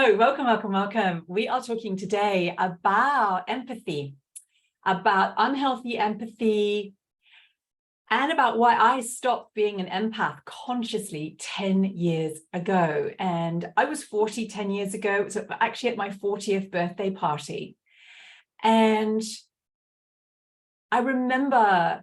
So welcome, welcome, welcome. We are talking today about empathy, about unhealthy empathy, and about why I stopped being an empath consciously 10 years ago. And I was 40 10 years ago. It was actually at my 40th birthday party. And I remember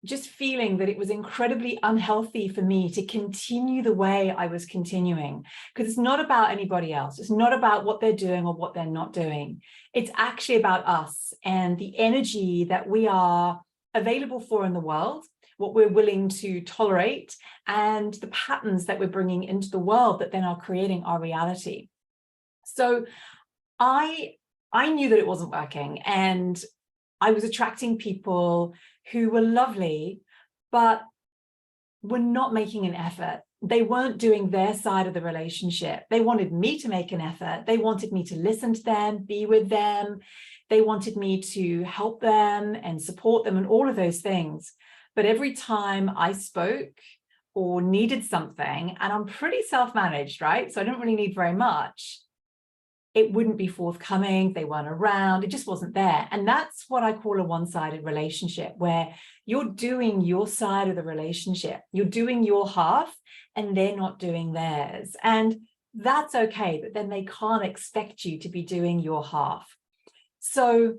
just feeling that it was incredibly unhealthy for me to continue the way I was continuing, because it's not about anybody else. It's not about what they're doing or what they're not doing. It's actually about us and the energy that we are available for in the world, what we're willing to tolerate, and the patterns that we're bringing into the world that then are creating our reality. So I knew that it wasn't working, and I was attracting people who were lovely, but were not making an effort. They weren't doing their side of the relationship. They wanted me to make an effort. They wanted me to listen to them, be with them. They wanted me to help them and support them and all of those things. But every time I spoke or needed something, and I'm pretty self-managed, right? So I don't really need very much. It wouldn't be forthcoming. They weren't around. It just wasn't there. And that's what I call a one-sided relationship, where you're doing your side of the relationship. You're doing your half and they're not doing theirs. And that's okay, but then they can't expect you to be doing your half. So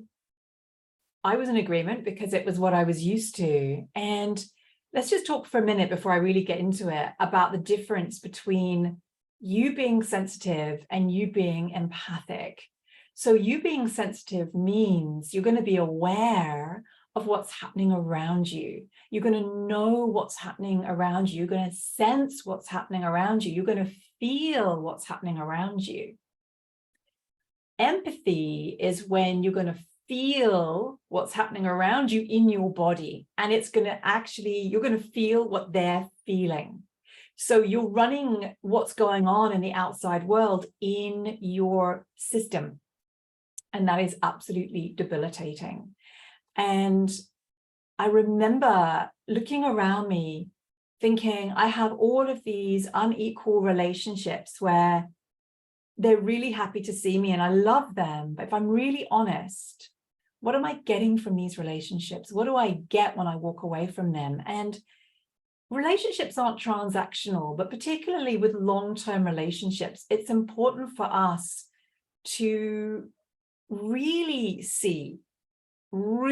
I was in agreement because it was what I was used to. And let's just talk for a minute before I really get into it about the difference between you being sensitive and you being empathic. So you being sensitive means you're going to be aware of what's happening around you. You're going to know what's happening around you. You're going to sense what's happening around you. You're going to feel what's happening around you. Empathy is when you're going to feel what's happening around you in your body. And it's going to you're going to feel what they're feeling. So you're running what's going on in the outside world in your system. And that is absolutely debilitating. And I remember looking around me thinking, I have all of these unequal relationships where they're really happy to see me and I love them. But if I'm really honest, what am I getting from these relationships? What do I get when I walk away from them? And relationships aren't transactional, but particularly with long-term relationships, it's important for us to really see who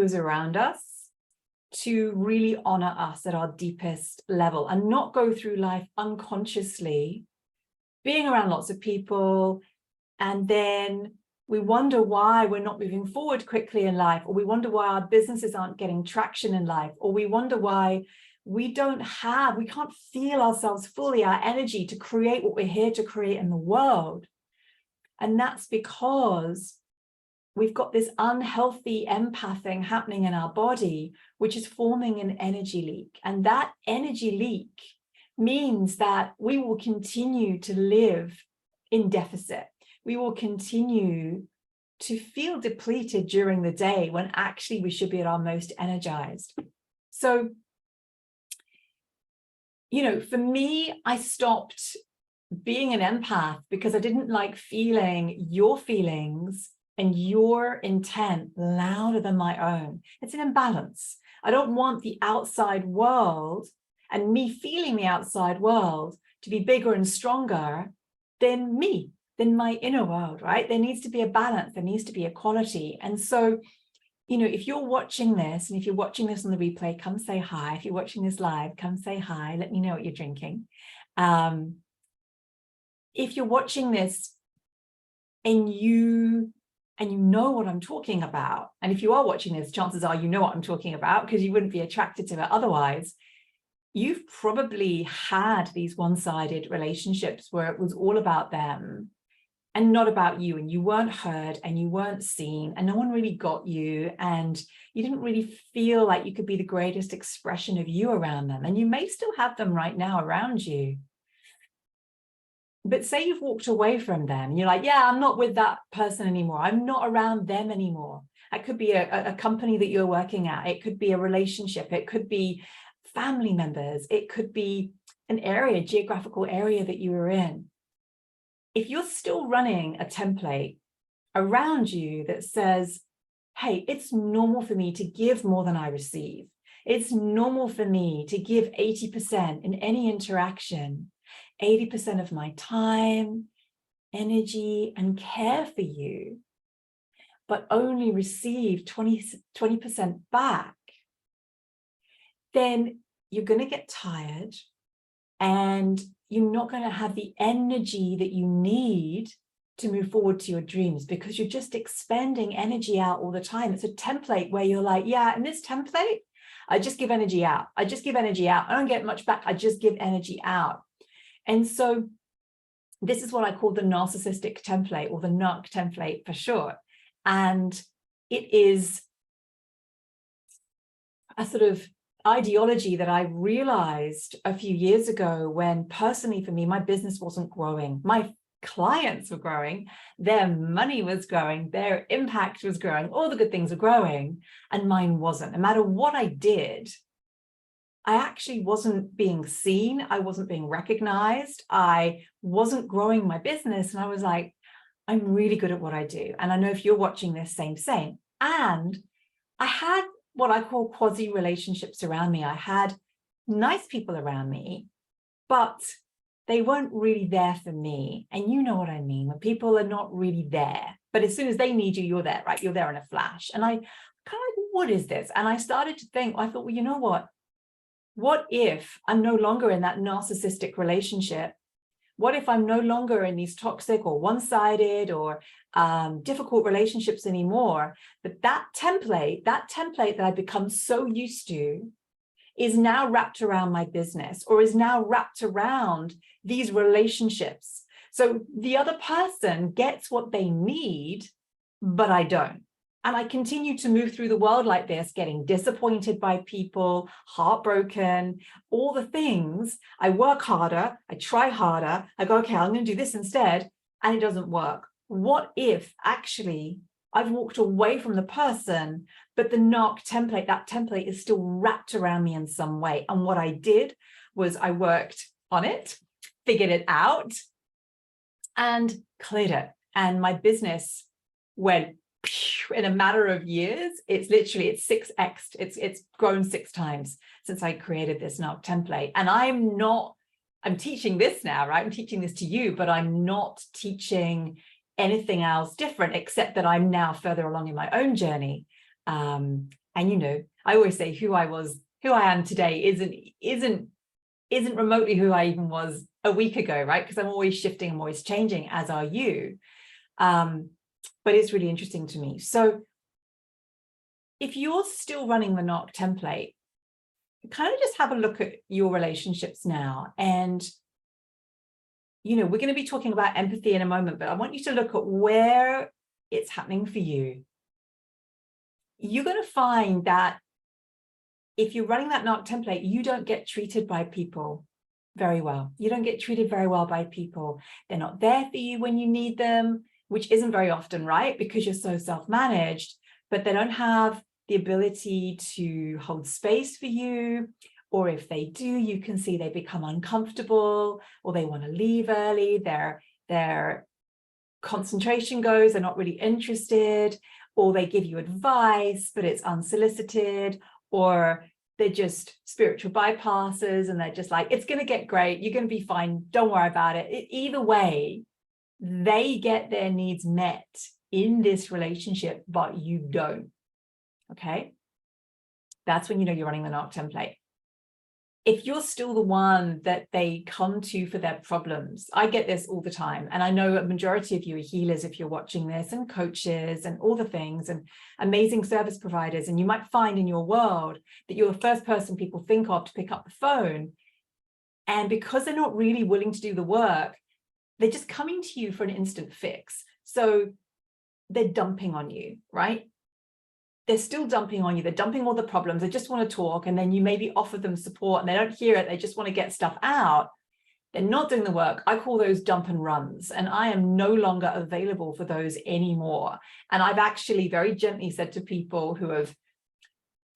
is around us, to really honor us at our deepest level and not go through life unconsciously being around lots of people, and then we wonder why we're not moving forward quickly in life, or we wonder why our businesses aren't getting traction in life, or we wonder why we can't feel ourselves fully, our energy to create what we're here to create in the world. And that's because we've got this unhealthy empath thing happening in our body, which is forming an energy leak. And that energy leak means that we will continue to live in deficit. We will continue to feel depleted during the day when actually we should be at our most energized. So, for me, I stopped being an empath because I didn't like feeling your feelings and your intent louder than my own. It's an imbalance. I don't want the outside world and me feeling the outside world to be bigger and stronger than me, than my inner world, right? There needs to be a balance. There needs to be equality. And so, if you're watching this, and if you're watching this on the replay, come say hi. If you're watching this live, come say hi. Let me know what you're drinking. If you're watching this and you know what I'm talking about, and if you are watching this, chances are you know what I'm talking about, because you wouldn't be attracted to it otherwise. You've probably had these one-sided relationships where it was all about them and not about you, and you weren't heard and you weren't seen and no one really got you, and you didn't really feel like you could be the greatest expression of you around them. And you may still have them right now around you. But say you've walked away from them and you're like, yeah, I'm not with that person anymore. I'm not around them anymore. It could be a company that you're working at. It could be a relationship. It could be family members. It could be an area, geographical area that you were in. if you're still running a template around you that says, hey, it's normal for me to give more than I receive. It's normal for me to give 80% in any interaction, 80% of my time, energy, and care for you, but only receive 20% back, then you're going to get tired and you're not going to have the energy that you need to move forward to your dreams, because you're just expending energy out all the time. It's a template where you're like, yeah, in this template, I just give energy out. I just give energy out. I don't get much back. I just give energy out. And so this is what I call the narcissistic template, or the NARC template for short. And it is a sort of ideology that I realized a few years ago when, personally for me, my business wasn't growing. My clients were growing, their money was growing, their impact was growing, all the good things were growing, and mine wasn't. No matter what I did, I actually wasn't being seen. I wasn't being recognized. I wasn't growing my business. And I was like, I'm really good at what I do. And I know if you're watching this, same. And I had what I call quasi relationships around me. I had nice people around me, but they weren't really there for me. And you know what I mean, when people are not really there, but as soon as they need you, you're there, right? You're there in a flash. And I kind of like, what is this? And I started to think, I thought, well, you know what? What if I'm no longer in that narcissistic relationship? What if I'm no longer in these toxic or one-sided or difficult relationships anymore? But that template that I've become so used to is now wrapped around my business, or is now wrapped around these relationships. So the other person gets what they need, but I don't. And I continue to move through the world like this, getting disappointed by people, heartbroken, all the things. I work harder, I try harder, I go, okay, I'm going to do this instead, and it doesn't work. What if actually I've walked away from the person, but the NARC template, that template is still wrapped around me in some way? And what I did was I worked on it, figured it out, and cleared it. And my business went in a matter of years. It's 6x. It's grown 6 times since I created this NARC template. And I'm teaching this now, right? I'm teaching this to you, but I'm not teaching anything else different, except that I'm now further along in my own journey. And you know, I always say who I am today isn't remotely who I even was a week ago, right? Because I'm always shifting, I'm always changing, as are you. But it's really interesting to me. So if you're still running the NARC template, kind of just have a look at your relationships now. And, you know, we're going to be talking about empathy in a moment, but I want you to look at where it's happening for you. You're going to find that if you're running that NARC template, you don't get treated by people very well. You don't get treated very well by people. They're not there for you when you need them, which isn't very often, right? Because you're so self-managed, but they don't have the ability to hold space for you. Or if they do, you can see they become uncomfortable, or they want to leave early. Their concentration goes, they're not really interested, or they give you advice, but it's unsolicited, or they're just spiritual bypassers, and they're just like, it's going to get great. You're going to be fine. Don't worry about it. Either way, they get their needs met in this relationship, but you don't. Okay. That's when you know you're running the NARC template. If you're still the one that they come to for their problems, I get this all the time. And I know a majority of you are healers if you're watching this, and coaches and all the things, and amazing service providers. And you might find in your world that you're the first person people think of to pick up the phone. And because they're not really willing to do the work, they're just coming to you for an instant fix. So they're dumping on you, right? They're still dumping on you. They're dumping all the problems. They just want to talk. And then you maybe offer them support and they don't hear it. They just want to get stuff out. They're not doing the work. I call those dump and runs. And I am no longer available for those anymore. And I've actually very gently said to people who have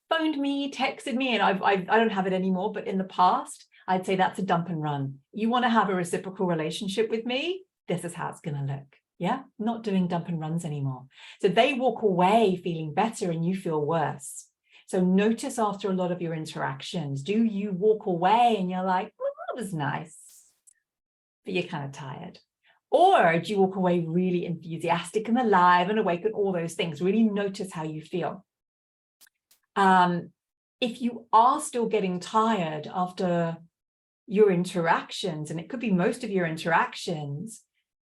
phoned me, texted me, and I don't have it anymore, but in the past, I'd say that's a dump and run. You want to have a reciprocal relationship with me? this is how it's going to look. Yeah, not doing dump and runs anymore. So they walk away feeling better and you feel worse. So notice after a lot of your interactions, do you walk away and you're like, well, that was nice, but you're kind of tired? Or do you walk away really enthusiastic and alive and awake and all those things? Really notice how you feel. If you are still getting tired after your interactions, and it could be most of your interactions,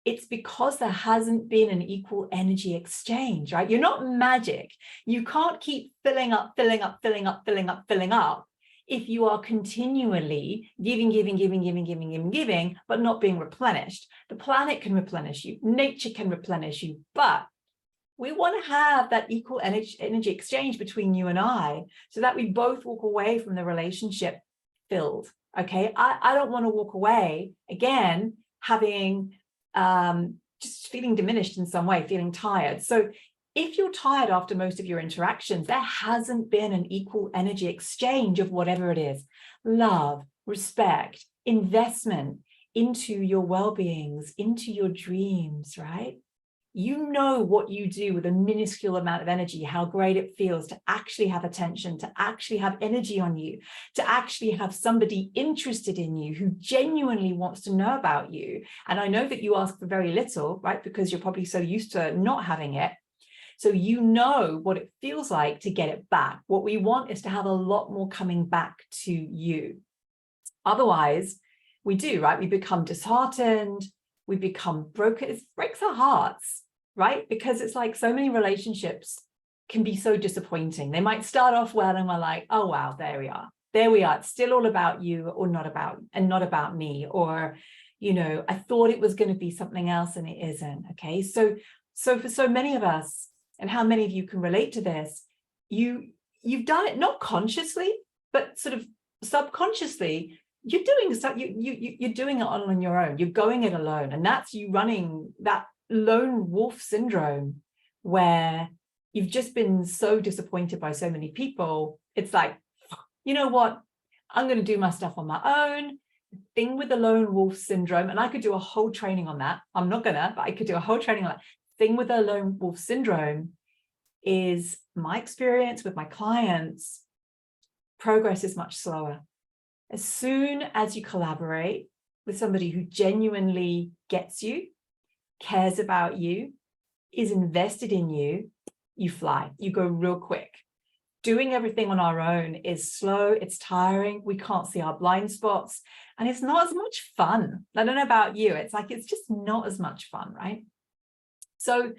it's because there hasn't been an equal energy exchange, right? You're not magic. You can't keep filling up if you are continually giving, but not being replenished. The planet can replenish you, nature can replenish you, but we want to have that equal energy exchange between you and I, so that we both walk away from the relationship filled. Okay, I don't want to walk away again having just feeling diminished in some way, feeling tired. So if you're tired after most of your interactions, there hasn't been an equal energy exchange of whatever it is: love, respect, investment into your well-beings, into your dreams, right? You know what you do with a minuscule amount of energy, how great it feels to actually have attention, to actually have energy on you, to actually have somebody interested in you who genuinely wants to know about you. And I know that you ask for very little, right? Because you're probably so used to not having it. So you know what it feels like to get it back. What we want is to have a lot more coming back to you. Otherwise, we do, right? We become disheartened. We become broken. It breaks our hearts, right? Because it's like so many relationships can be so disappointing. They might start off well and we're like, oh, wow, there we are. There we are. It's still all about you or not about me. Or, you know, I thought it was going to be something else and it isn't. Okay. So for so many of us, and how many of you can relate to this, you've done it not consciously, but sort of subconsciously. You're doing stuff, you're doing it on your own. You're going it alone. And that's you running that lone wolf syndrome, where you've just been so disappointed by so many people. It's like, you know what? I'm going to do my stuff on my own. Thing with the lone wolf syndrome, and I could do a whole training on that. I'm not gonna, but I could do a whole training on that. Thing with the lone wolf syndrome is, my experience with my clients, progress is much slower. As soon as you collaborate with somebody who genuinely gets you, cares about you, is invested in you, you fly, you go real quick. Doing everything on our own is slow, it's tiring, we can't see our blind spots, and it's not as much fun. I don't know about you, it's like, it's just not as much fun, right? So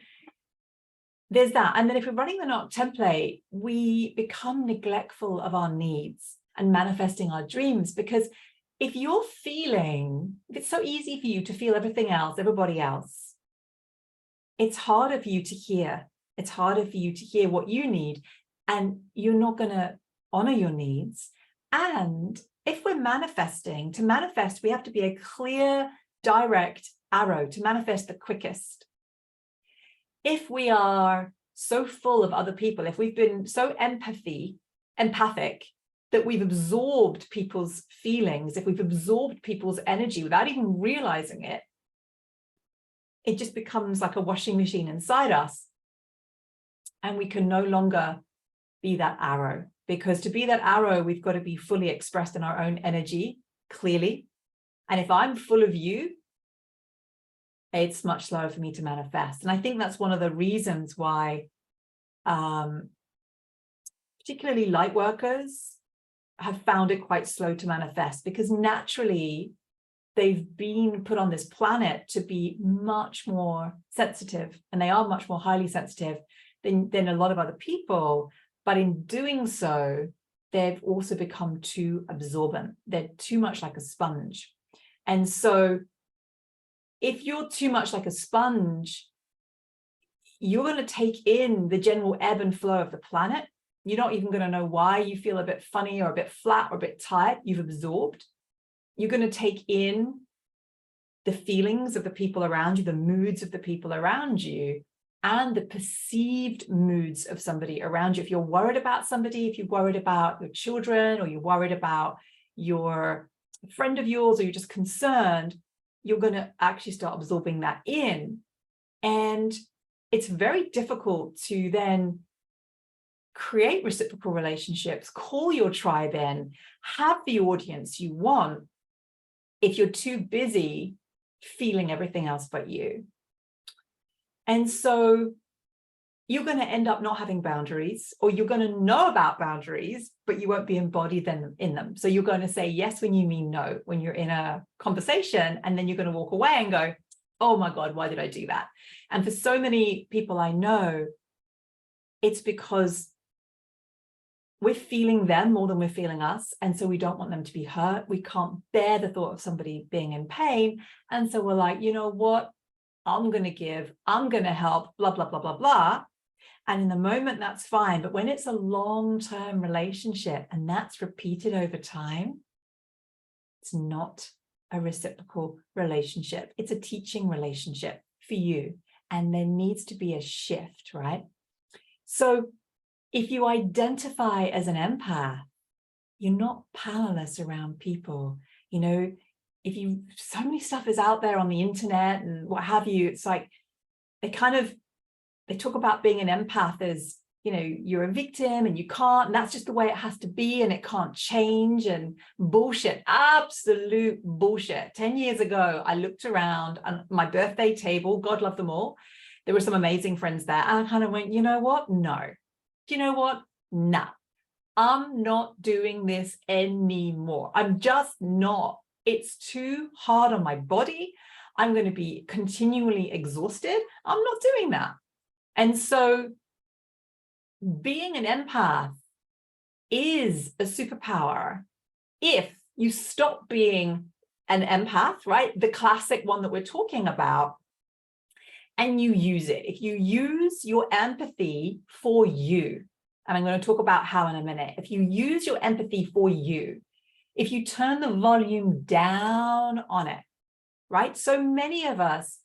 there's that. And then if we're running the NOC template, we become neglectful of our needs and manifesting our dreams, because if it's so easy for you to feel everything else, everybody else, it's harder for you to hear. It's harder for you to hear what you need, and you're not going to honor your needs. And if we're manifesting, to manifest, we have to be a clear, direct arrow to manifest the quickest. If we are so full of other people, if we've been so empathic, that we've absorbed people's feelings, if we've absorbed people's energy without even realizing it, it just becomes like a washing machine inside us. And we can no longer be that arrow, because to be that arrow, we've got to be fully expressed in our own energy, clearly. And if I'm full of you, it's much slower for me to manifest. And I think that's one of the reasons why particularly light workers have found it quite slow to manifest, because naturally they've been put on this planet to be much more sensitive, and they are much more highly sensitive than a lot of other people. But in doing so, they've also become too absorbent. They're too much like a sponge. And so if you're too much like a sponge, you're going to take in the general ebb and flow of the planet. You're not even going to know why you feel a bit funny or a bit flat or a bit tired. You've absorbed. You're going to take in the feelings of the people around you, the moods of the people around you, and the perceived moods of somebody around you. If you're worried about somebody, if you're worried about your children, or you're worried about your friend of yours, or you're just concerned, you're going to actually start absorbing that in. And it's very difficult to then create reciprocal relationships, call your tribe in, have the audience you want, if you're too busy feeling everything else but you. And so you're going to end up not having boundaries, or you're going to know about boundaries, but you won't be embodied in them. So you're going to say yes when you mean no, when you're in a conversation, and then you're going to walk away and go, oh my God, why did I do that? And for so many people I know, it's because we're feeling them more than we're feeling us. And so we don't want them to be hurt. We can't bear the thought of somebody being in pain. And so we're like, you know what? I'm going to give, I'm going to help, blah, blah, blah, blah, blah. And in the moment, that's fine. But when it's a long-term relationship and that's repeated over time, it's not a reciprocal relationship. It's a teaching relationship for you. And there needs to be a shift, right? So if you identify as an empath, you're not powerless around people. You know, so many stuff is out there on the internet and what have you. It's like, they talk about being an empath as, you know, you're a victim and you can't, and that's just the way it has to be and it can't change, and bullshit, absolute bullshit. 10 years ago, I looked around on my birthday table, God love them all. There were some amazing friends there. And I kind of went, you know what? No. Do you know what? Nah, I'm not doing this anymore. I'm just not. It's too hard on my body. I'm going to be continually exhausted. I'm not doing that. And so being an empath is a superpower if you stop being an empath, right? The classic one that we're talking about, and you use it. If you use your empathy for you, and I'm going to talk about how in a minute, if you use your empathy for you, if you turn the volume down on it, right? So many of us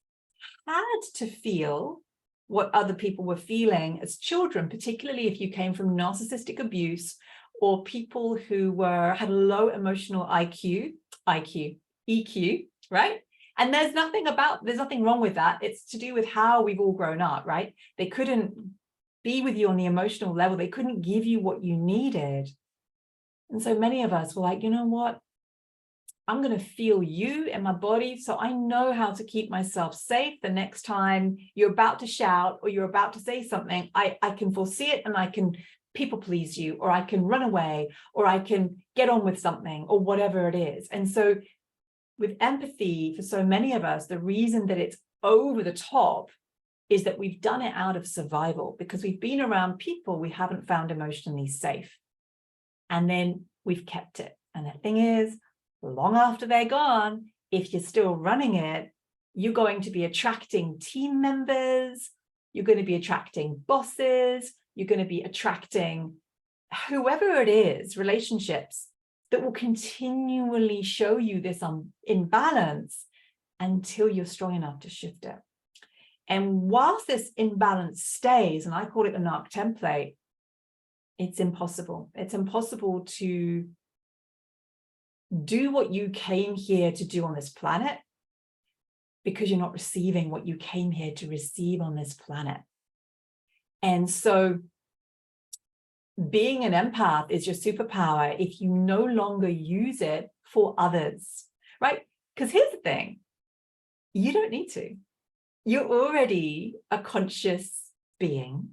had to feel what other people were feeling as children, particularly if you came from narcissistic abuse or people who had low emotional EQ, right? And there's nothing wrong with that. It's to do with how we've all grown up, right? They couldn't be with you on the emotional level. They couldn't give you what you needed. And so many of us were like, you know what? I'm going to feel you in my body so I know how to keep myself safe the next time you're about to shout or you're about to say something. I can foresee it and I can people please you, or I can run away, or I can get on with something, or whatever it is. And so with empathy, for so many of us, the reason that it's over the top is that we've done it out of survival, because we've been around people we haven't found emotionally safe. And then we've kept it. And the thing is, long after they're gone, if you're still running it, you're going to be attracting team members, you're going to be attracting bosses, you're going to be attracting whoever it is, relationships that will continually show you this imbalance until you're strong enough to shift it. And whilst this imbalance stays, and I call it the NARC template, it's impossible. It's impossible to do what you came here to do on this planet, because you're not receiving what you came here to receive on this planet. And so being an empath is your superpower if you no longer use it for others, right? Because here's the thing, you don't need to. You're already a conscious being.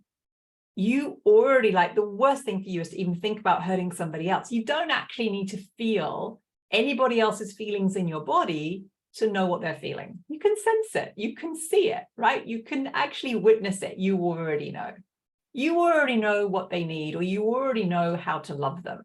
You already, like, the worst thing for you is to even think about hurting somebody else. You don't actually need to feel anybody else's feelings in your body to know what they're feeling. You can sense it. You can see it, right? You can actually witness it. You already know. You already know what they need, or you already know how to love them.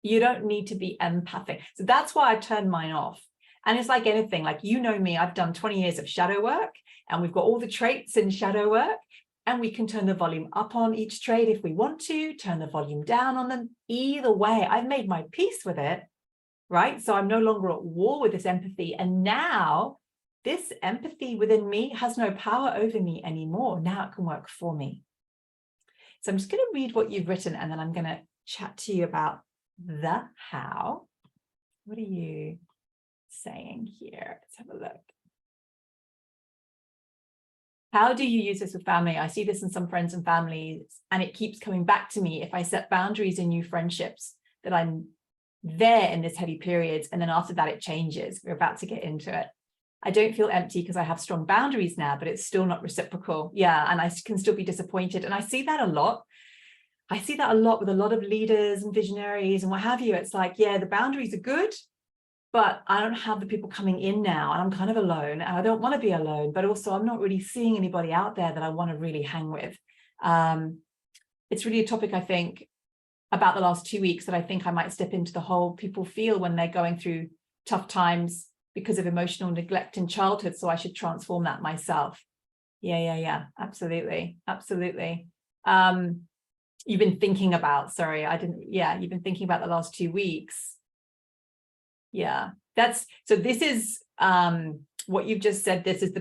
You don't need to be empathic. So that's why I turned mine off. And it's like anything, like, you know me, I've done 20 years of shadow work, and we've got all the traits in shadow work, and we can turn the volume up on each trait if we want to, turn the volume down on them. Either way, I've made my peace with it, right? So I'm no longer at war with this empathy. And now this empathy within me has no power over me anymore. Now it can work for me. So I'm just going to read what you've written, and then I'm going to chat to you about the how. What are you? saying here. Let's have a look. How do you use this with family? I see this in some friends and families, and it keeps coming back to me. If I set boundaries in new friendships, that I'm there in this heavy periods, and then after that it changes. We're about to get into it. I don't feel empty because I have strong boundaries now, but it's still not reciprocal. Yeah, and I can still be disappointed. And I see that a lot. I see that a lot with a lot of leaders and visionaries and what have you. It's like, yeah, the boundaries are good, but I don't have the people coming in now, and I'm kind of alone, and I don't want to be alone, but also I'm not really seeing anybody out there that I want to really hang with. It's really a topic, I think, about the last 2 weeks that I think I might step into the whole people feel when they're going through tough times because of emotional neglect in childhood. So I should transform that myself. Yeah, absolutely. You've been thinking about, you've been thinking about the last 2 weeks. Yeah, so this is what you've just said. This is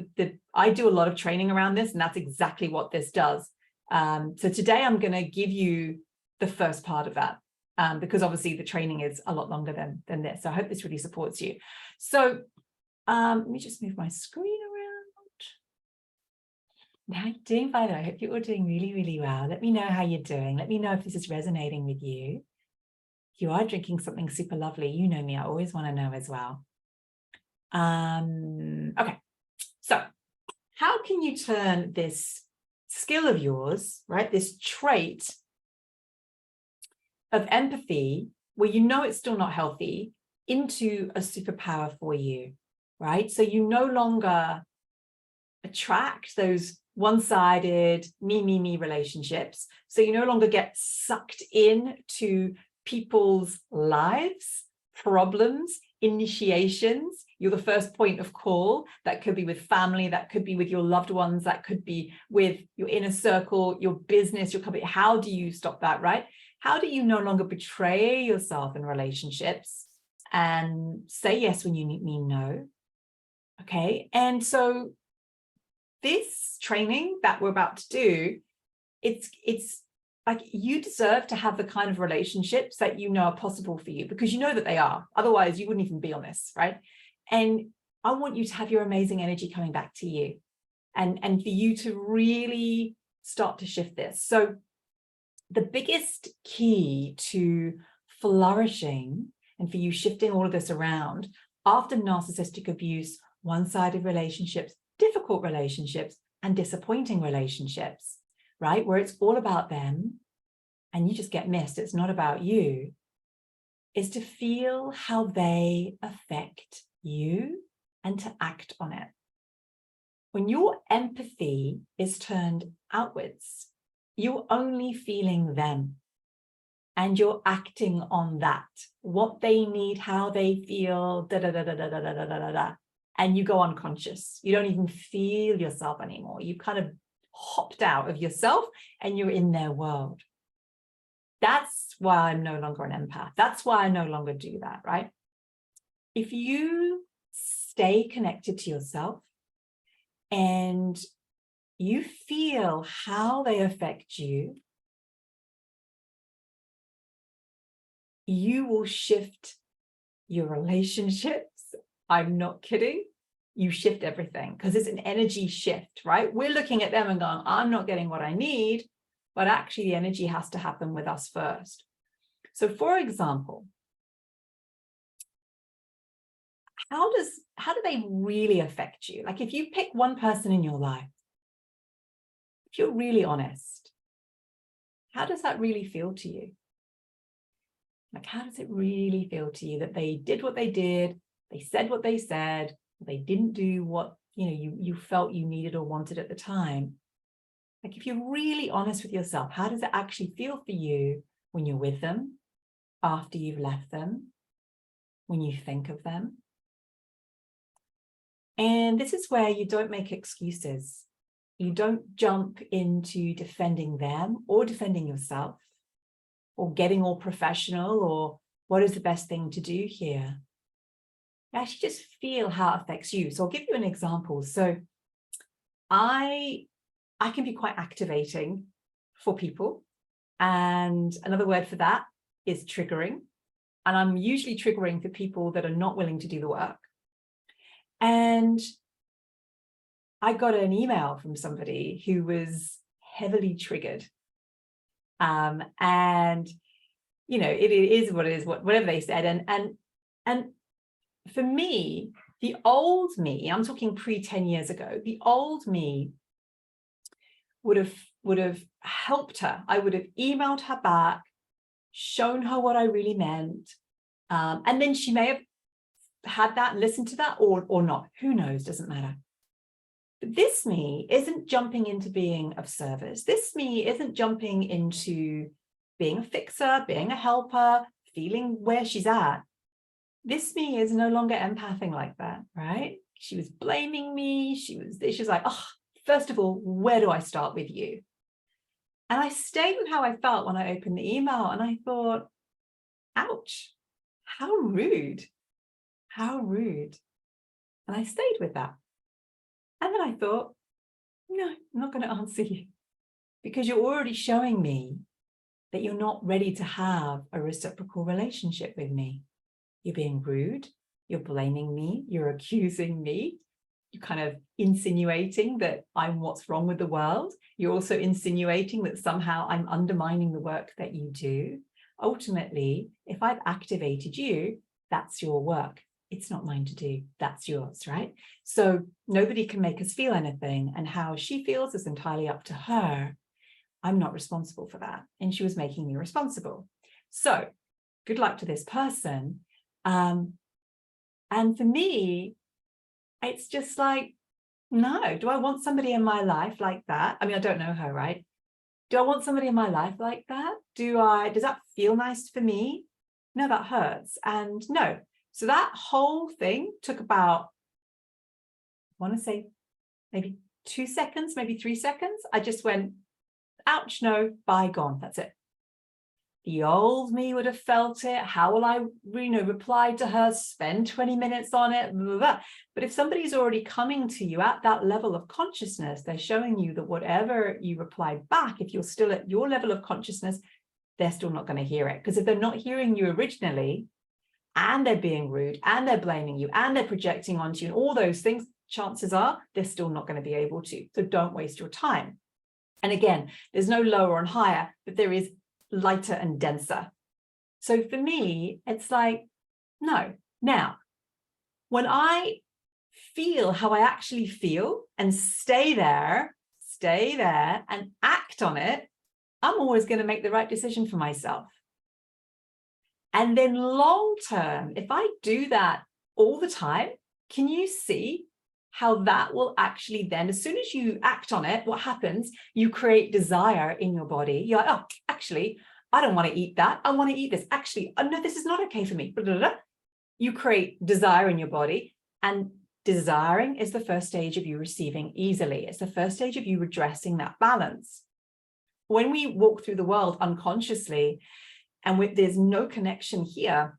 I do a lot of training around this, and that's exactly what this does. So today I'm going to give you the first part of that, because obviously the training is a lot longer than this. So I hope this really supports you. So let me just move my screen around. How are you doing, by the way? I hope you're all doing really, really well. Let me know how you're doing. Let me know if this is resonating with you. If you are drinking something super lovely, you know me, I always want to know as well. Okay, so how can you turn this skill of yours, right, this trait of empathy, where you know it's still not healthy, into a superpower for you, right? So you no longer attract those one-sided me relationships. So you no longer get sucked into people's lives, problems, initiations. You're the first point of call. That could be with family, that could be with your loved ones, that could be with your inner circle, your business, your company. How do you stop that, right? How do you no longer betray yourself in relationships and say yes when you mean no? Okay, and so this training that we're about to do, it's like, you deserve to have the kind of relationships that you know are possible for you, because you know that they are. Otherwise, you wouldn't even be on this, right? And I want you to have your amazing energy coming back to you, and for you to really start to shift this. So the biggest key to flourishing and for you shifting all of this around after narcissistic abuse, one-sided relationships, difficult relationships, and disappointing relationships, right, where it's all about them and you just get missed, it's not about you, is to feel how they affect you and to act on it. When your empathy is turned outwards, you're only feeling them and you're acting on that, what they need, how they feel, and you go unconscious. You don't even feel yourself anymore. You kind of hopped out of yourself and you're in their world. That's why I'm no longer an empath. That's why I no longer do that, right? If you stay connected to yourself and you feel how they affect you, you will shift your relationships. I'm not kidding. You shift everything, because it's an energy shift, right? We're looking at them and going, I'm not getting what I need, but actually the energy has to happen with us first. So for example, how do they really affect you? Like, if you pick one person in your life, if you're really honest, how does that really feel to you? Like, how does it really feel to you that they did what they did, they said what they said, they didn't do what you felt you needed or wanted at the time? Like, if you're really honest with yourself, how does it actually feel for you when you're with them, after you've left them, when you think of them? And this is where you don't make excuses. You don't jump into defending them or defending yourself or getting all professional or what is the best thing to do here. You actually just feel how it affects you. So I'll give you an example. So I can be quite activating for people. And another word for that is triggering. And I'm usually triggering for people that are not willing to do the work. And I got an email from somebody who was heavily triggered. And, you know, it is what it is, whatever they said. And for me, the old me, I'm talking pre 10 years ago, the old me would have helped her. I would have emailed her back, shown her what I really meant. And then she may have had that and listened to that or not. Who knows? Doesn't matter. But this me isn't jumping into being of service. This me isn't jumping into being a fixer, being a helper, feeling where she's at. This me is no longer empathing like that, right? She was blaming me. She was like, oh, first of all, where do I start with you? And I stayed with how I felt when I opened the email, and I thought, ouch, how rude, how rude. And I stayed with that. And then I thought, no, I'm not going to answer you, because you're already showing me that you're not ready to have a reciprocal relationship with me. You're being rude, you're blaming me, you're accusing me, you're kind of insinuating that I'm what's wrong with the world. You're also insinuating that somehow I'm undermining the work that you do. Ultimately, if I've activated you, that's your work. It's not mine to do. That's yours, right? So nobody can make us feel anything, and how she feels is entirely up to her. I'm not responsible for that. And she was making me responsible. So good luck to this person. And for me, it's just like, no, do I want somebody in my life like that? I mean, I don't know her, right? Do I want somebody in my life like that? Does that feel nice for me? No, that hurts. And no. So that whole thing took about, I want to say maybe 2 seconds, maybe 3 seconds. I just went, ouch, no, bye, gone. That's it. The old me would have felt it. How will I, reply to her, spend 20 minutes on it? Blah, blah, blah. But if somebody's already coming to you at that level of consciousness, they're showing you that whatever you reply back, if you're still at your level of consciousness, they're still not going to hear it. Because if they're not hearing you originally, and they're being rude, and they're blaming you, and they're projecting onto you, and all those things, chances are they're still not going to be able to. So don't waste your time. And again, there's no lower and higher, but there is lighter and denser. So for me, it's like, no. Now, when I feel how I actually feel and stay there and act on it, I'm always going to make the right decision for myself. And then long term, if I do that all the time, can you see how that will actually then, as soon as you act on it, what happens? You create desire in your body. You're like, oh, actually, I don't want to eat that. I want to eat this. Actually, oh, no, this is not okay for me. Blah, blah, blah. You create desire in your body, and desiring is the first stage of you receiving easily. It's the first stage of you redressing that balance. When we walk through the world unconsciously, and there's no connection here,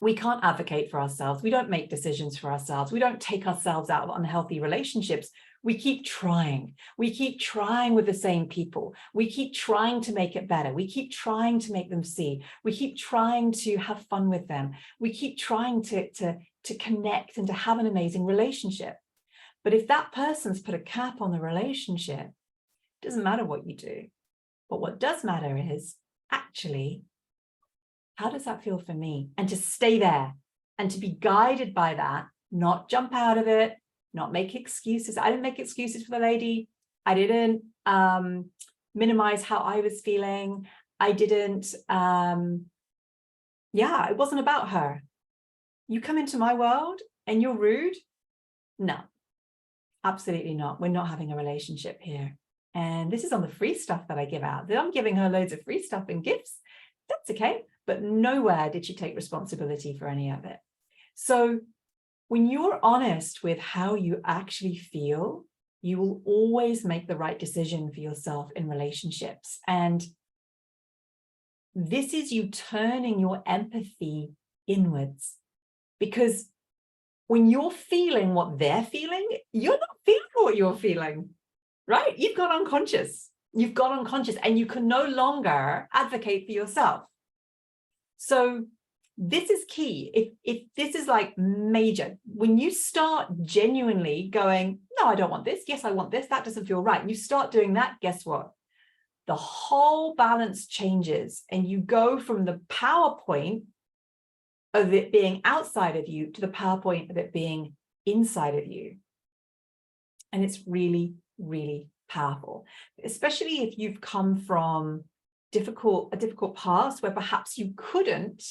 we can't advocate for ourselves. We don't make decisions for ourselves. We don't take ourselves out of unhealthy relationships. We keep trying. We keep trying with the same people. We keep trying to make it better. We keep trying to make them see. We keep trying to have fun with them. We keep trying to connect and to have an amazing relationship. But if that person's put a cap on the relationship, it doesn't matter what you do. But what does matter is, actually, how does that feel for me? And to stay there and to be guided by that, not jump out of it, not make excuses. I didn't make excuses for the lady. I didn't minimize how I was feeling. I didn't, it wasn't about her. You come into my world and you're rude? No, absolutely not. We're not having a relationship here. And this is on the free stuff that I give out. I'm giving her loads of free stuff and gifts. That's okay. But nowhere did she take responsibility for any of it. So when you're honest with how you actually feel, you will always make the right decision for yourself in relationships. And this is you turning your empathy inwards. Because when you're feeling what they're feeling, you're not feeling what you're feeling, right? You've got unconscious. You've got unconscious, and you can no longer advocate for yourself. So this is key. If this is like major, when you start genuinely going, no, I don't want this. Yes, I want this. That doesn't feel right. And you start doing that, guess what? The whole balance changes, and you go from the PowerPoint of it being outside of you to the PowerPoint of it being inside of you. And it's really, really powerful, especially if you've come from a difficult past where perhaps you couldn't,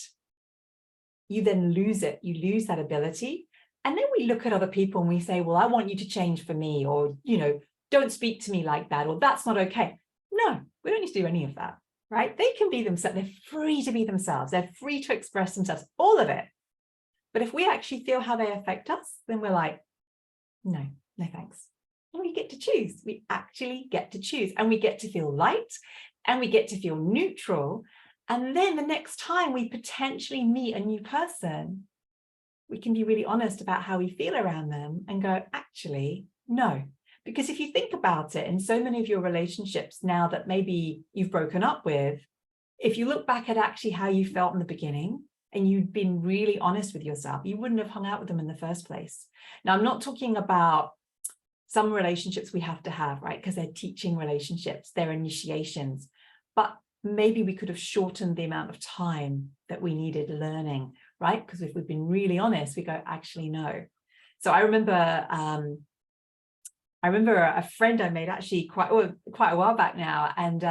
you then lose it. You lose that ability. And then we look at other people and we say, well, I want you to change for me, or, you know, don't speak to me like that, or that's not okay. No, we don't need to do any of that, right? They can be themselves. They're free to be themselves. They're free to express themselves, all of it. But if we actually feel how they affect us, then we're like, no, no thanks. And we get to choose. We actually get to choose, and we get to feel light, and we get to feel neutral. And then the next time we potentially meet a new person, we can be really honest about how we feel around them and go, actually, no. Because if you think about it, in so many of your relationships now that maybe you've broken up with, if you look back at actually how you felt in the beginning and you'd been really honest with yourself, you wouldn't have hung out with them in the first place. Now, I'm not talking about some relationships we have to have, right? Because they're teaching relationships, they're initiations, but maybe we could have shortened the amount of time that we needed learning, right? Because if we've been really honest, we go, actually, no. So I remember a friend I made actually quite a while back now, and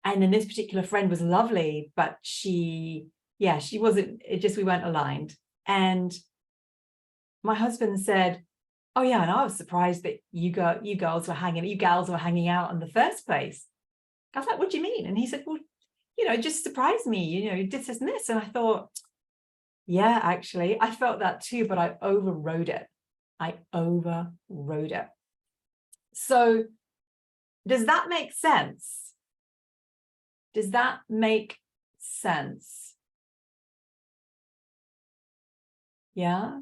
then this particular friend was lovely, but she wasn't. We weren't aligned. And my husband said, "Oh yeah, and I was surprised that you gals were hanging out in the first place." I was like, "What do you mean?" And he said, "Well, you know, it just surprised me. You know, you did this and this." And I thought, yeah, actually, I felt that too, but I overrode it. So does that make sense? Does that make sense? Yeah.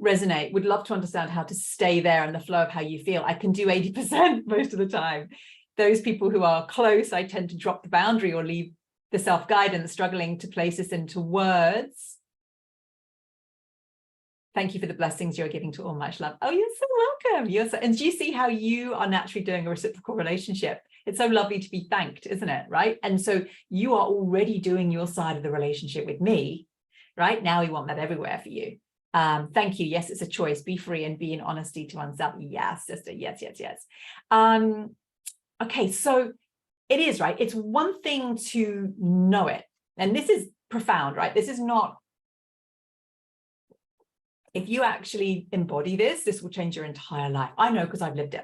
Resonate. Would love to understand how to stay there in the flow of how you feel. I can do 80% most of the time. Those people who are close, I tend to drop the boundary or leave the self-guidance, struggling to place this into words. Thank you for the blessings you're giving to all. Much love. Oh, you're so welcome. And do you see how you are naturally doing a reciprocal relationship? It's so lovely to be thanked, isn't it? Right. And so you are already doing your side of the relationship with me, right? Now we want that everywhere for you. Thank you. Yes, it's a choice. Be free and be in honesty to oneself. Yes, sister. Yes, yes, yes. Okay, so it is, right? It's one thing to know it. And this is profound, right? This is not, if you actually embody this, this will change your entire life. I know, because I've lived it.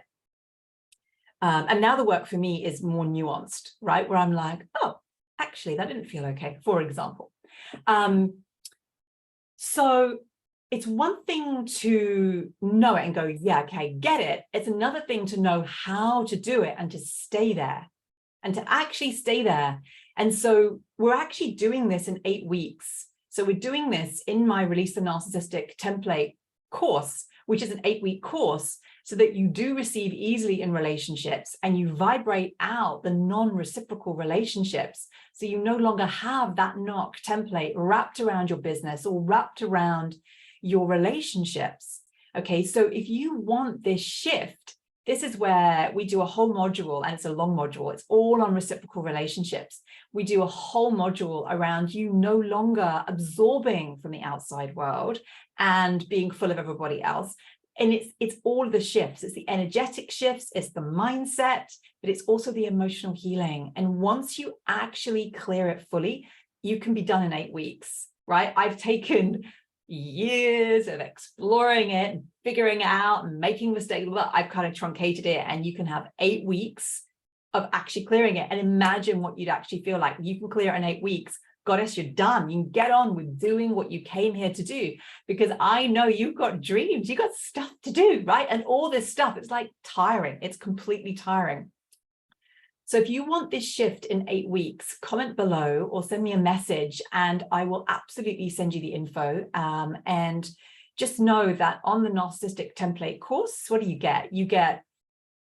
And now the work for me is more nuanced, right? Where I'm like, oh, actually, that didn't feel okay, for example. So it's one thing to know it and go, yeah, okay, get it. It's another thing to know how to do it and to stay there and to actually stay there. And so we're actually doing this in 8 weeks. So we're doing this in my Release the Narcissistic Template course, which is an 8-week course, so that you do receive easily in relationships and you vibrate out the non-reciprocal relationships. So you no longer have that knock template wrapped around your business or wrapped around your relationships. Okay, so if you want this shift, this is where we do a whole module, and it's a long module. It's all on reciprocal relationships. We do a whole module around you no longer absorbing from the outside world and being full of everybody else. And it's all the shifts. It's the energetic shifts, it's the mindset, but it's also the emotional healing. And once you actually clear it fully, you can be done in 8 weeks, right? I've taken years of exploring it and figuring out and making mistakes. I've kind of truncated it, and you can have 8 weeks of actually clearing it. And imagine what you'd actually feel like. You can clear it in 8 weeks. Goddess, you're done. You can get on with doing what you came here to do, because I know you've got dreams, you got stuff to do, right? And all this stuff, it's like tiring. It's completely tiring. So if you want this shift in 8 weeks, comment below or send me a message and I will absolutely send you the info. And just know that on the Narcissistic Template course, what do? You get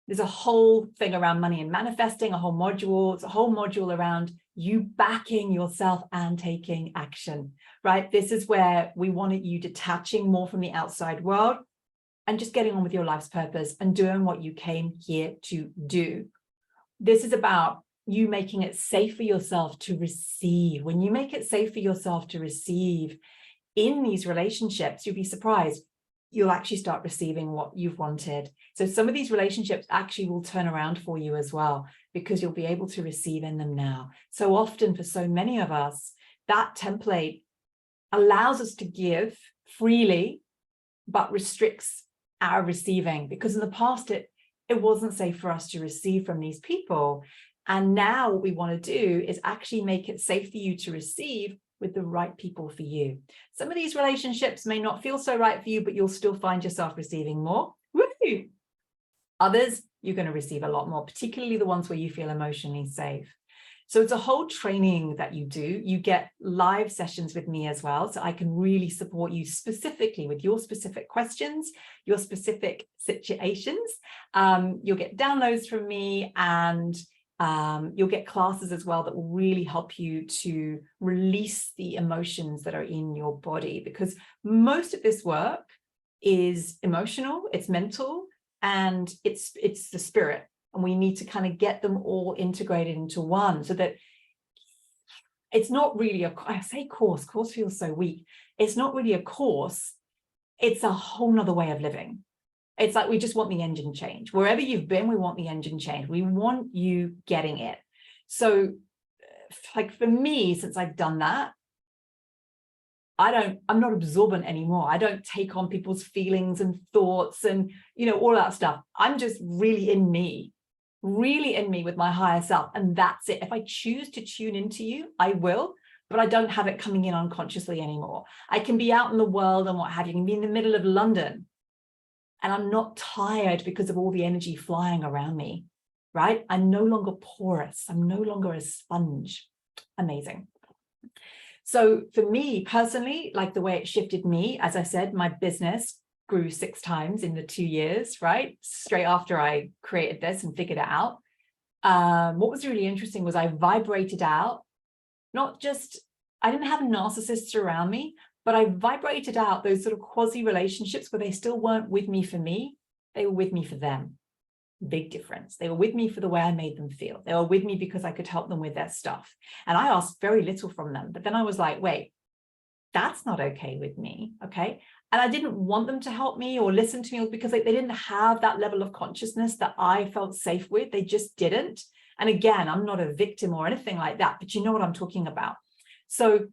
There's a whole thing around money and manifesting, a whole module. It's a whole module around you backing yourself and taking action, right? This is where we wanted you detaching more from the outside world and just getting on with your life's purpose and doing what you came here to do. This is about you making it safe for yourself to receive. When you make it safe for yourself to receive in these relationships, you'll be surprised. You'll actually start receiving what you've wanted. So some of these relationships actually will turn around for you as well, because you'll be able to receive in them now. So often for so many of us, that template allows us to give freely, but restricts our receiving, because in the past, it wasn't safe for us to receive from these people. And now what we want to do is actually make it safe for you to receive with the right people for you. Some of these relationships may not feel so right for you, but you'll still find yourself receiving more. Woo! Others, you're going to receive a lot more, particularly the ones where you feel emotionally safe. So it's a whole training that you do. You get live sessions with me as well, so I can really support you specifically with your specific questions, your specific situations. You'll get downloads from me, and you'll get classes as well that will really help you to release the emotions that are in your body, because most of this work is emotional, it's mental, and it's the spirit. And we need to kind of get them all integrated into one, so that it's not really I say course feels so weak. It's not really a course. It's a whole nother way of living. It's like we just want the engine change. Wherever you've been, we want the engine change. We want you getting it. So like for me, since I've done that, I'm not absorbent anymore. I don't take on people's feelings and thoughts and, all that stuff. I'm just really in me with my higher self. And that's it. If I choose to tune into you, I will, but I don't have it coming in unconsciously anymore. I can be out in the world and what have you. I can be in the middle of London, and I'm not tired because of all the energy flying around me, right? I'm no longer porous. I'm no longer a sponge. Amazing. So for me personally, like the way it shifted me, as I said, my business grew 6 times in the 2 years, right? Straight after I created this and figured it out. What was really interesting was I vibrated out, I didn't have narcissists around me, but I vibrated out those sort of quasi relationships where they still weren't with me for me. They were with me for them. Big difference. They were with me for the way I made them feel. They were with me because I could help them with their stuff. And I asked very little from them. But then I was like, wait, that's not okay with me. Okay. And I didn't want them to help me or listen to me, because they didn't have that level of consciousness that I felt safe with. They just didn't. And again, I'm not a victim or anything like that, but you know what I'm talking about. So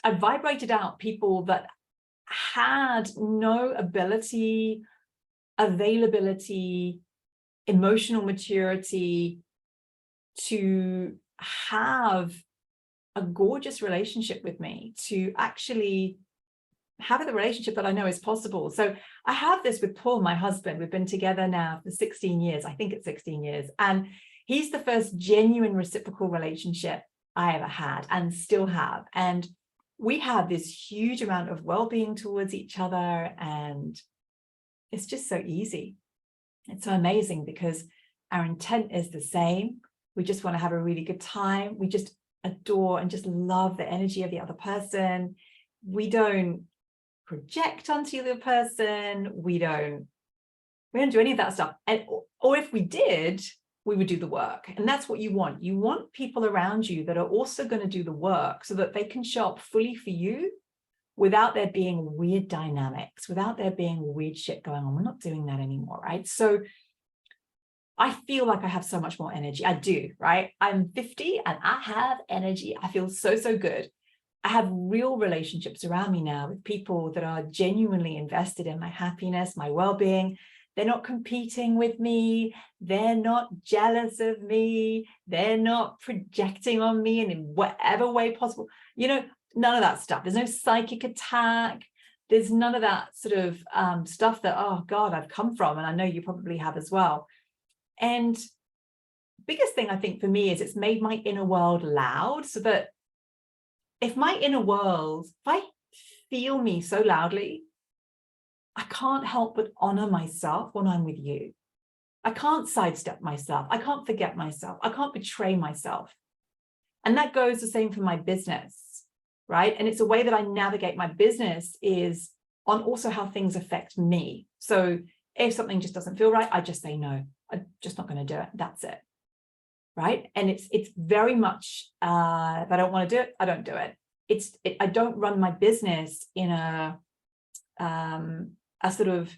I vibrated out people that had no ability, availability, emotional maturity to have a gorgeous relationship with me, to actually have the relationship that I know is possible. So I have this with Paul, my husband. We've been together now for 16 years. I think it's 16 years. And he's the first genuine reciprocal relationship I ever had and still have. And we have this huge amount of well-being towards each other. And it's just so easy. It's so amazing because our intent is the same. We just want to have a really good time. We just adore and just love the energy of the other person. We don't project onto the other person. We don't do any of that stuff. Or if we did, we would do the work. And that's what you want. You want people around you that are also going to do the work so that they can show up fully for you without there being weird dynamics, without there being weird shit going on. We're not doing that anymore, right? So I feel like I have so much more energy. I do, right? I'm 50 and I have energy. I feel so, so good. I have real relationships around me now with people that are genuinely invested in my happiness, my well-being. They're not competing with me. They're not jealous of me. They're not projecting on me in whatever way possible. None of that stuff. There's no psychic attack. There's none of that sort of stuff that, oh God, I've come from. And I know you probably have as well. And biggest thing I think for me is it's made my inner world loud, so that if I feel me so loudly, I can't help but honor myself when I'm with you. I can't sidestep myself. I can't forget myself. I can't betray myself. And that goes the same for my business, right? And it's a way that I navigate my business is on also how things affect me. So if something just doesn't feel right, I just say no. I'm just not going to do it. That's it. Right. And it's very much if I don't want to do it, I don't do it. I don't run my business in a sort of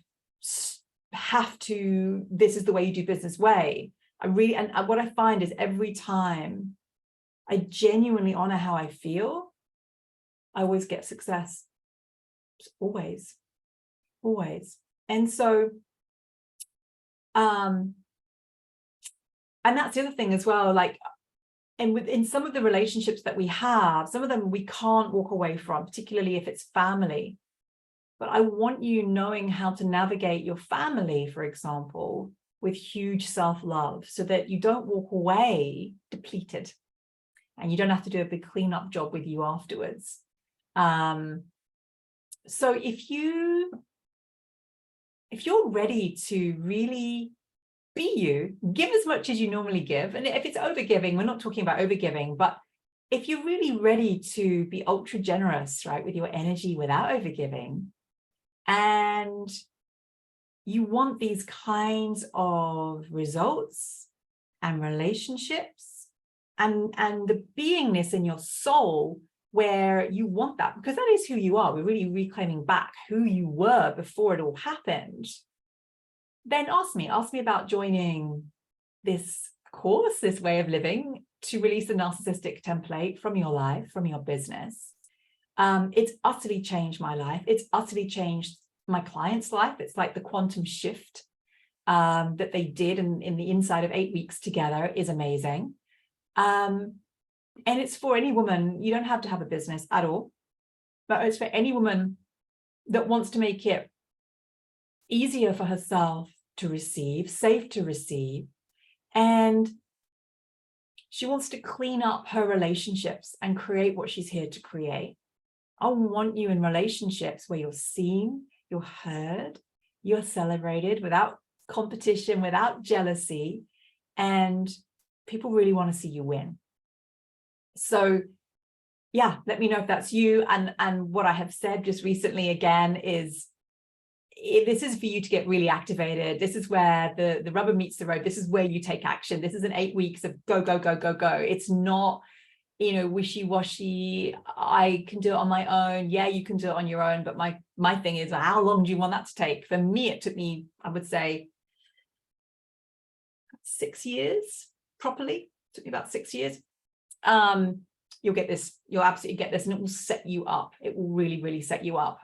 have to, this is the way you do business way. And what I find is every time I genuinely honor how I feel, I always get success. Always. And so, and that's the other thing as well, like, and within some of the relationships that we have, some of them we can't walk away from, particularly if it's family. But I want you knowing how to navigate your family, for example, with huge self-love so that you don't walk away depleted and you don't have to do a big cleanup job with you afterwards. So if you're ready to really be you, give as much as you normally give. And if it's overgiving, we're not talking about overgiving, but if you're really ready to be ultra generous, right, with your energy without overgiving, and you want these kinds of results and relationships and the beingness in your soul where you want that, because that is who you are. We're really reclaiming back who you were before it all happened. Then ask me about joining this course, this way of living, to release a narcissistic template from your life, from your business. It's utterly changed my life. It's utterly changed my client's life. It's like the quantum shift that they did in the inside of 8 weeks together is amazing. And it's for any woman. You don't have to have a business at all, but it's for any woman that wants to make it easier for herself to receive, safe to receive, and she wants to clean up her relationships and create what she's here to create. I want you in relationships where you're seen, you're heard, you're celebrated without competition, without jealousy, and people really want to see you win. So yeah, let me know if that's you. And what I have said just recently again is, this is for you to get really activated. This is where the rubber meets the road. This is where you take action. This is an 8 weeks of go, go, go, go, go. It's not, wishy-washy. I can do it on my own. Yeah, you can do it on your own. But my thing is, how long do you want that to take? For me, it took me, I would say, 6 years properly. It took me about 6 years. You'll get this. You'll absolutely get this, and it will set you up. It will really, really set you up.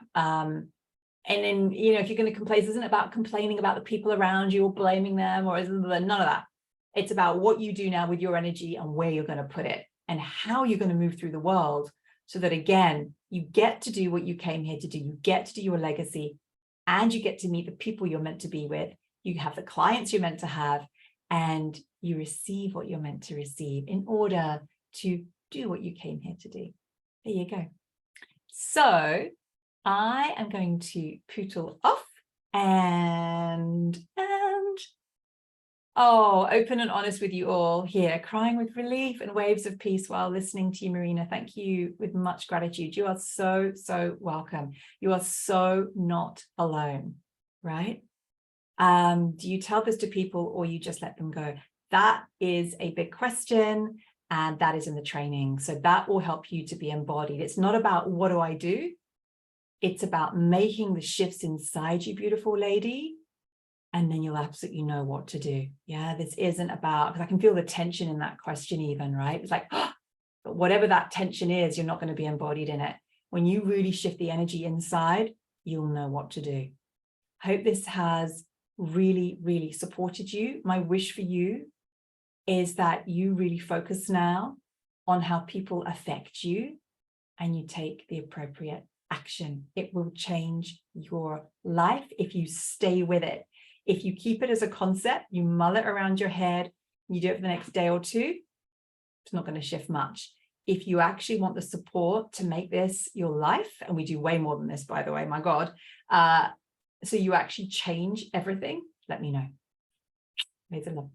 And then, if you're going to complain, this isn't about complaining about the people around you or blaming them or none of that. It's about what you do now with your energy and where you're going to put it and how you're going to move through the world so that, again, you get to do what you came here to do. You get to do your legacy, and you get to meet the people you're meant to be with. You have the clients you're meant to have, and you receive what you're meant to receive in order to do what you came here to do. There you go. So I am going to poodle off and open and honest with you all here, crying with relief and waves of peace while listening to you, Marina. Thank you with much gratitude. You are so, so welcome. You are so not alone, right? Do you tell this to people or you just let them go? That is a big question, and that is in the training. So that will help you to be embodied. It's not about what do I do? It's about making the shifts inside you, beautiful lady, and then you'll absolutely know what to do. Yeah, this isn't about, because I can feel the tension in that question even, right? It's like, but whatever that tension is, you're not going to be embodied in it. When you really shift the energy inside, you'll know what to do. I hope this has really, really supported you. My wish for you is that you really focus now on how people affect you and you take the appropriate action. It will change your life if you stay with it. If you keep it as a concept, you mull it around your head, you do it for the next day or two, it's not going to shift much. If you actually want the support to make this your life, and we do way more than this, by the way, my God, so you actually change everything, let me know. Amazing.